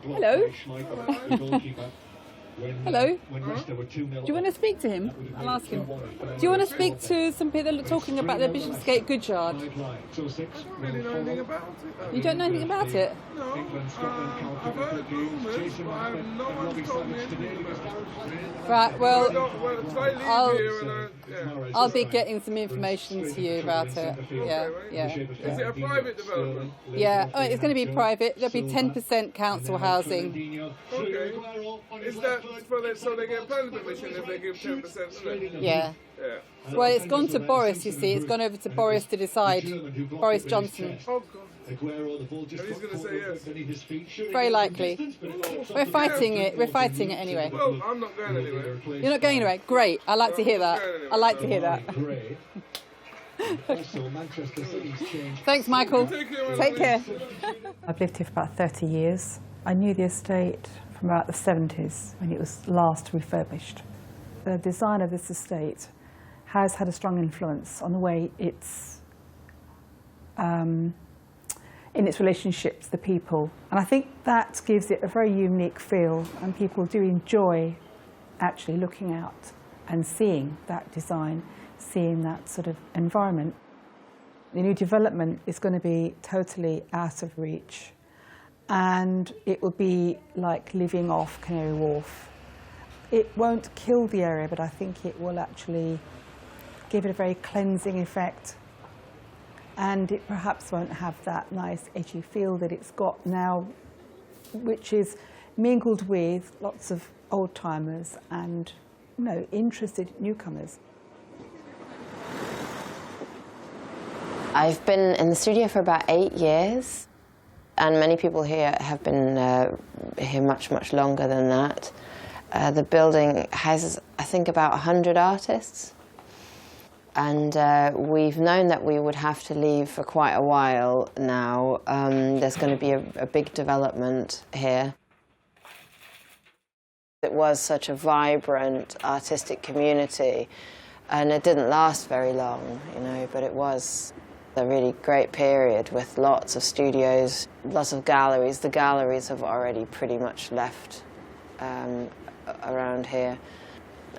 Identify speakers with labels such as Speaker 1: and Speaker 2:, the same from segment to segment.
Speaker 1: Hello. Hello. Do you want to speak to him? I'll ask him. Do you want to speak to some people that are talking about the Bishopsgate Goodsyard?
Speaker 2: I don't really know anything about it.
Speaker 1: You don't know anything about it?
Speaker 2: No. I've heard rumours, but no one's told me anything about it.
Speaker 1: Right, well, I'll be
Speaker 2: yeah.
Speaker 1: getting some information to you about it. Yeah, yeah.
Speaker 2: Is it a private development?
Speaker 1: Yeah, oh, it's going to be private. There'll be 10% council housing.
Speaker 2: Okay. Is that so they get planning permission if they give 10%?
Speaker 1: Yeah.
Speaker 2: Yeah.
Speaker 1: Well, it's gone to Boris, you see. It's gone over to Boris to decide. Boris Johnson.
Speaker 2: Oh, God. And he's going to say yes.
Speaker 1: Very likely. We're fighting it. We're fighting it anyway.
Speaker 2: Well, I'm not going anywhere.
Speaker 1: You're not going anywhere? Great. I like to hear that. I like to hear that. Thanks, Michael. Take care.
Speaker 3: I've lived here for about 30 years. I knew the estate from about the 70s when it was last refurbished. The design of this estate has had a strong influence on the way it's in its relationships to the people. And I think that gives it a very unique feel, and people do enjoy actually looking out and seeing that design, seeing that sort of environment. The new development is going to be totally out of reach, and it will be like living off Canary Wharf. It won't kill the area, but I think it will actually give it a very cleansing effect. And it perhaps won't have that nice edgy feel that it's got now, which is mingled with lots of old-timers and, you know, interested newcomers.
Speaker 4: I've been in the studio for about 8 years, and many people here have been here much, much longer than that. The building houses, I think, about 100 artists. And we've known that we would have to leave for quite a while now. There's going to be a big development here. It was such a vibrant artistic community, and it didn't last very long, you know, but it was a really great period with lots of studios, lots of galleries. The galleries have already pretty much left around here.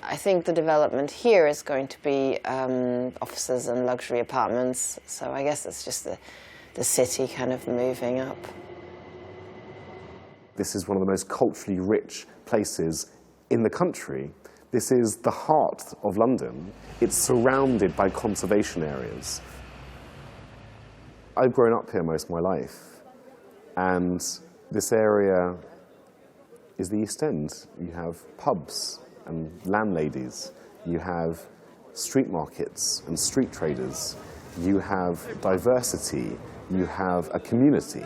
Speaker 4: I think the development here is going to be offices and luxury apartments, so I guess it's just the city kind of moving up.
Speaker 5: This is one of the most culturally rich places in the country. This is the heart of London. It's surrounded by conservation areas. I've grown up here most of my life, and this area is the East End. You have pubs and landladies, you have street markets and street traders, you have diversity, you have a community.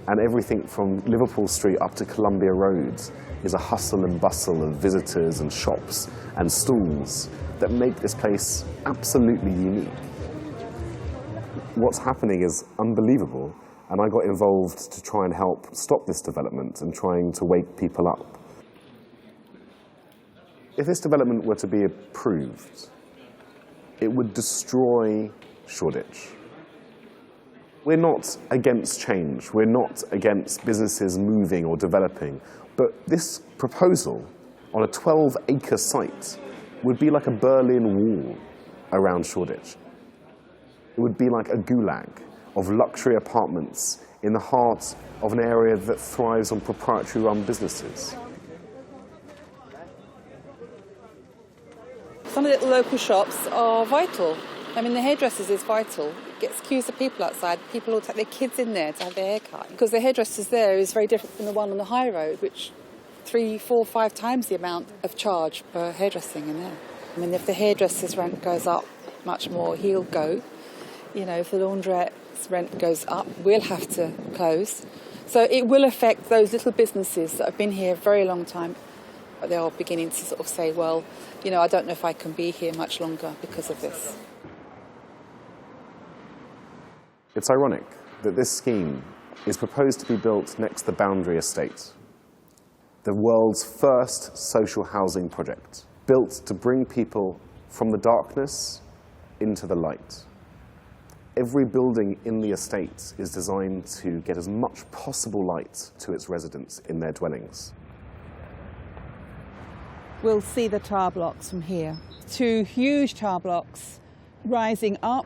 Speaker 5: And everything from Liverpool Street up to Columbia Road is a hustle and bustle of visitors and shops and stalls that make this place absolutely unique. What's happening is unbelievable, and I got involved to try and help stop this development and trying to wake people up. If this development were to be approved, it would destroy Shoreditch. We're not against change, we're not against businesses moving or developing, but this proposal on a 12-acre site would be like a Berlin Wall around Shoreditch. It would be like a gulag of luxury apartments in the heart of an area that thrives on proprietary-run businesses.
Speaker 1: Some of the local shops are vital. I mean, the hairdressers is vital. It gets queues of people outside. People all take their kids in there to have their hair cut. Because the hairdressers there is very different from the one on the high road, which 3, 4, 5 times the amount of charge per hairdressing in there. I mean, if the hairdresser's rent goes up much more, he'll go. You know, if the laundrette's rent goes up, we'll have to close. So it will affect those little businesses that have been here a very long time. They are beginning to sort of say, well, you know, I don't know if I can be here much longer because of this.
Speaker 5: It's ironic that this scheme is proposed to be built next to the Boundary Estate, the world's first social housing project, built to bring people from the darkness into the light. Every building in the estate is designed to get as much possible light to its residents in their dwellings.
Speaker 3: We'll see the tower blocks from here. 2 huge tower blocks rising up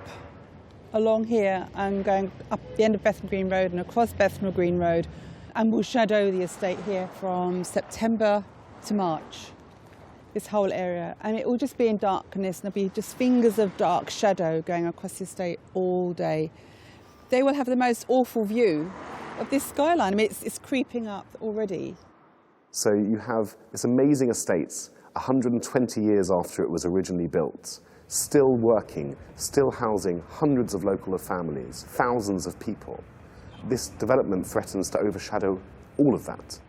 Speaker 3: along here and going up the end of Bethnal Green Road and across Bethnal Green Road, and will shadow the estate here from September to March, this whole area. And it will just be in darkness, and there'll be just fingers of dark shadow going across the estate all day. They will have the most awful view of this skyline. I mean, it's creeping up already.
Speaker 5: So you have this amazing estate, 120 years after it was originally built, still working, still housing hundreds of local families, thousands of people. This development threatens to overshadow all of that.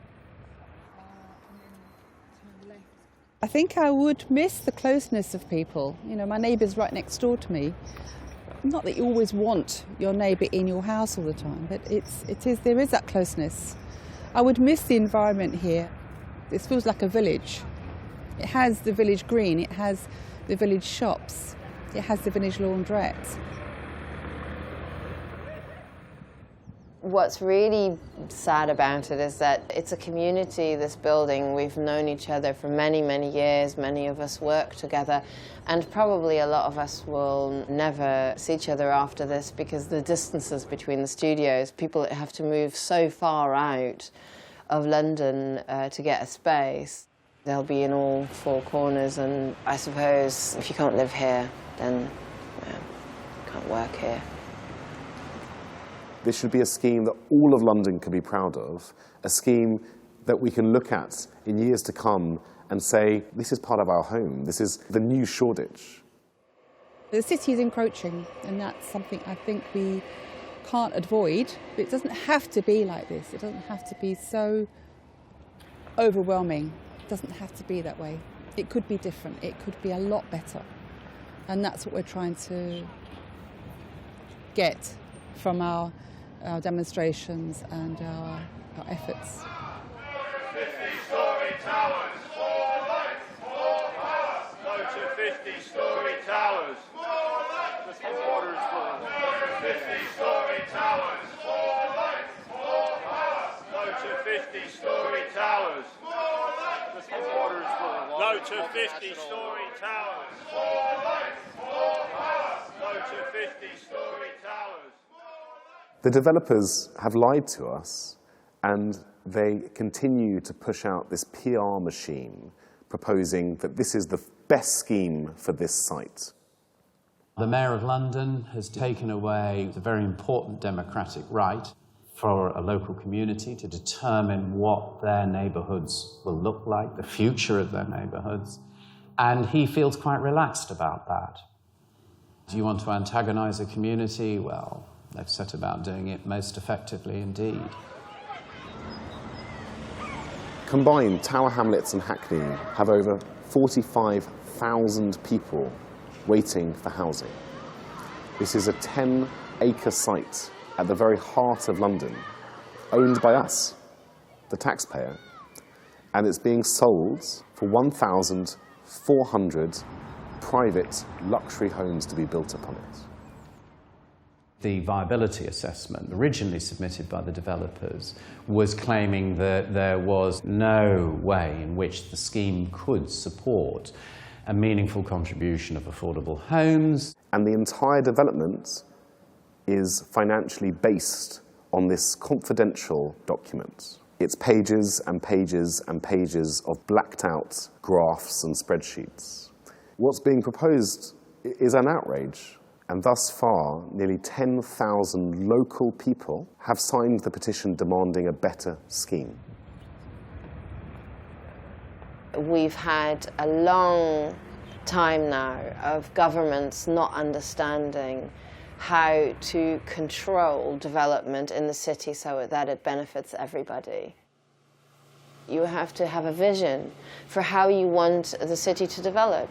Speaker 1: I think I would miss the closeness of people. You know, my neighbour's right next door to me. Not that you always want your neighbour in your house all the time, but there is that closeness. I would miss the environment here. This feels like a village. It has the village green, it has the village shops, it has the village laundrette.
Speaker 4: What's really sad about it is that it's a community, this building. We've known each other for many, many years. Many of us work together, and probably a lot of us will never see each other after this because the distances between the studios, people have to move so far out of London to get a space. They'll be in all 4 corners, and I suppose if you can't live here, then you can't work here.
Speaker 5: This should be a scheme that all of London can be proud of, a scheme that we can look at in years to come and say, this is part of our home, this is the new Shoreditch.
Speaker 1: The city is encroaching, and that's something I think we can't avoid. But it doesn't have to be like this. It doesn't have to be so overwhelming. It doesn't have to be that way. It could be different. It could be a lot better. And that's what we're trying to get from our demonstrations and our efforts.
Speaker 6: 50-storey towers. More light, more power. No to 50-storey towers. More light, more waters for 50-storey towers. More light, more power. No to 50-storey towers. More light, more waters for no to 50-storey towers. More light, more power. No to 50-storey towers.
Speaker 5: The developers have lied to us, and they continue to push out this PR machine, proposing that this is the best scheme for this site.
Speaker 7: The Mayor of London has taken away the very important democratic right for a local community to determine what their neighbourhoods will look like, the future of their neighbourhoods, and he feels quite relaxed about that. Do you want to antagonise a community? Well, they've set about doing it most effectively indeed.
Speaker 5: Combined, Tower Hamlets and Hackney have over 45,000 people waiting for housing. This is a 10-acre site at the very heart of London, owned by us, the taxpayer, and it's being sold for 1,400 private luxury homes to be built upon it.
Speaker 7: The viability assessment, originally submitted by the developers, was claiming that there was no way in which the scheme could support a meaningful contribution of affordable homes.
Speaker 5: And the entire development is financially based on this confidential document. It's pages and pages and pages of blacked out graphs and spreadsheets. What's being proposed is an outrage. And thus far, nearly 10,000 local people have signed the petition demanding a better scheme.
Speaker 4: We've had a long time now of governments not understanding how to control development in the city so that it benefits everybody. You have to have a vision for how you want the city to develop.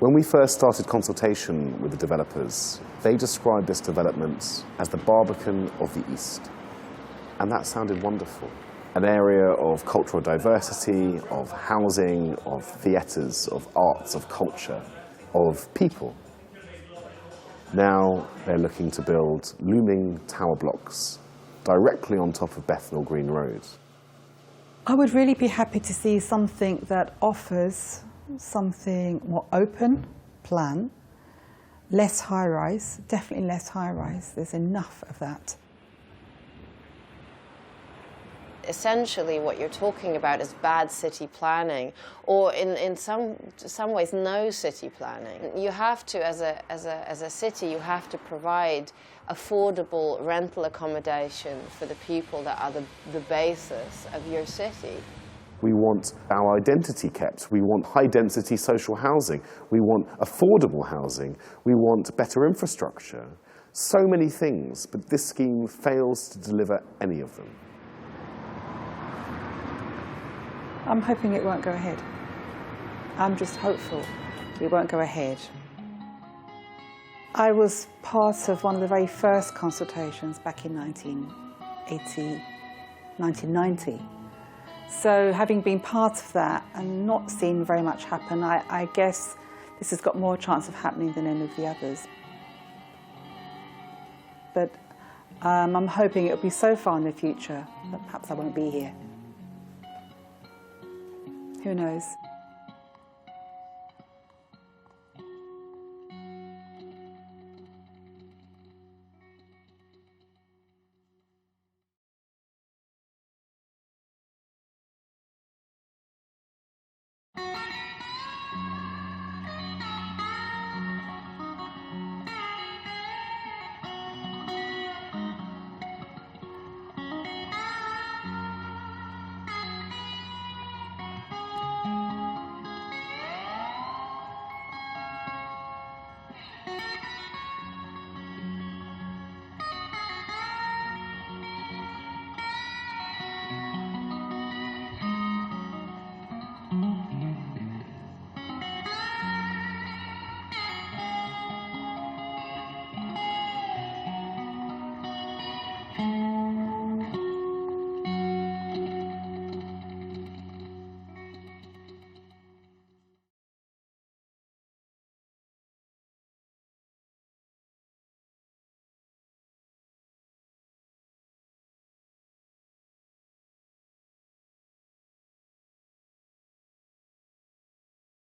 Speaker 5: When we first started consultation with the developers, they described this development as the Barbican of the East. And that sounded wonderful. An area of cultural diversity, of housing, of theatres, of arts, of culture, of people. Now they're looking to build looming tower blocks directly on top of Bethnal Green Road.
Speaker 3: I would really be happy to see something that offers something more open plan, less high-rise, definitely less high-rise. There's enough of that.
Speaker 4: Essentially what you're talking about is bad city planning, or in some ways no city planning. You have to, as a city, you have to provide affordable rental accommodation for the people that are the basis of your city.
Speaker 5: We want our identity kept. We want high-density social housing. We want affordable housing. We want better infrastructure. So many things, but this scheme fails to deliver any of them.
Speaker 3: I'm hoping it won't go ahead. I'm just hopeful it won't go ahead. I was part of one of the very first consultations back in 1990. So having been part of that and not seen very much happen, I guess this has got more chance of happening than any of the others. But I'm hoping it'll be so far in the future that perhaps I won't be here. Who knows?